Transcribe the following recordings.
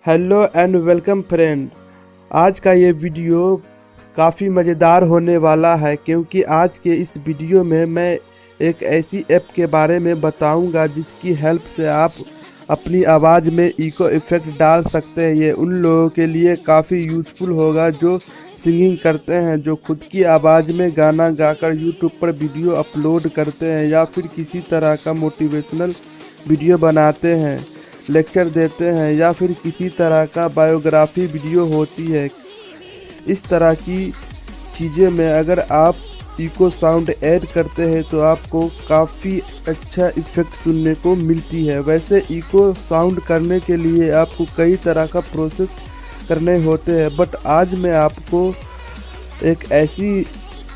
Hello and welcome friend. आज का ये वीडियो काफ़ी मज़ेदार होने वाला है क्योंकि आज के इस वीडियो में मैं एक ऐसी ऐप के बारे में बताऊंगा जिसकी हेल्प से आप अपनी आवाज़ में इको इफ़ेक्ट डाल सकते हैं। ये उन लोगों के लिए काफ़ी यूज़फुल होगा जो सिंगिंग करते हैं, जो खुद की आवाज़ में गाना गाकर यूट्यूब पर वीडियो अपलोड करते हैं या फिर किसी तरह का मोटिवेशनल वीडियो बनाते हैं, लेक्चर देते हैं या फिर किसी तरह का बायोग्राफी वीडियो होती है। इस तरह की चीज़ें में अगर आप इको साउंड ऐड करते हैं तो आपको काफ़ी अच्छा इफ़ेक्ट सुनने को मिलती है। वैसे इको साउंड करने के लिए आपको कई तरह का प्रोसेस करने होते हैं, बट आज मैं आपको एक ऐसी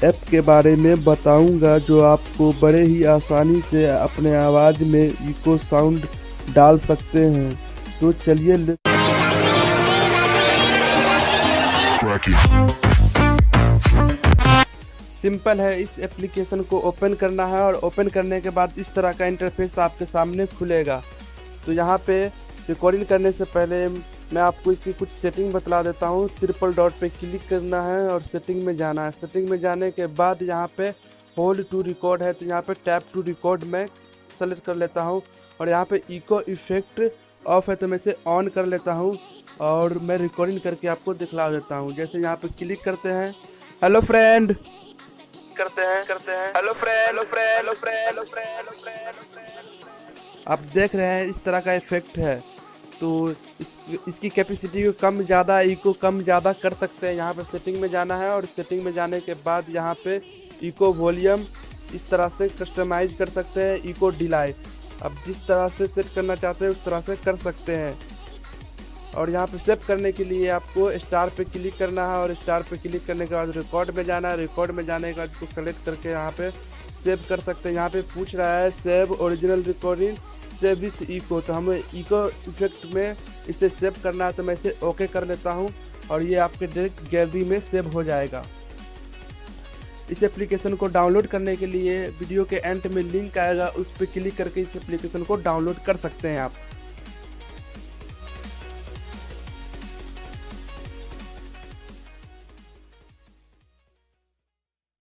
ऐप के बारे में बताऊंगा जो आपको बड़े ही आसानी से अपने आवाज़ में इको साउंड डाल सकते हैं। तो चलिए सिंपल है। इस एप्लीकेशन को ओपन करना है और ओपन करने के बाद इस तरह का इंटरफेस आपके सामने खुलेगा। तो यहाँ पे रिकॉर्डिंग करने से पहले मैं आपको इसकी कुछ सेटिंग बतला देता हूँ। ट्रिपल डॉट पे क्लिक करना है और सेटिंग में जाना है। सेटिंग में जाने के बाद यहाँ पे होल्ड टू रिकॉर्ड है, तो यहाँ पे टैप टू रिकॉर्ड मैं सेलेक्ट कर लेता हूँ और यहाँ पे इको इफेक्ट ऑफ है तो मैं इसे ऑन कर लेता हूँ और मैं रिकॉर्डिंग करके आपको दिखला देता हूँ। जैसे यहाँ पे क्लिक करते हैं, हेलो फ्रेंड करते हैं hello friend, hello friend, hello friend, hello friend, hello friend, आप देख रहे हैं इस तरह का इफेक्ट है। तो इसकी कैपेसिटी को कम ज़्यादा, इको कम ज़्यादा कर सकते हैं। यहाँ पे सेटिंग में जाना है और सेटिंग में जाने के बाद यहाँ पे इको वॉल्यूम इस तरह से कस्टमाइज कर सकते हैं। इको डिले अब जिस तरह से सेट करना चाहते हैं उस तरह से कर सकते हैं। और यहाँ पे सेव करने के लिए आपको स्टार पे क्लिक करना है और स्टार पे क्लिक करने के बाद रिकॉर्ड में जाना है। रिकॉर्ड में जाने के बाद इसको सेलेक्ट करके यहाँ पे सेव कर सकते हैं। यहाँ पे पूछ रहा है save original recording save with echo, तो हमें इको इफेक्ट में इसे सेव करना है तो मैं इसे ओके कर लेता हूँ और ये आपके डायरेक्ट गैलरी में सेव हो जाएगा। इस एप्लीकेशन को डाउनलोड करने के लिए वीडियो के एंड में लिंक आएगा, उस पर क्लिक करके इस एप्लीकेशन को डाउनलोड कर सकते हैं आप।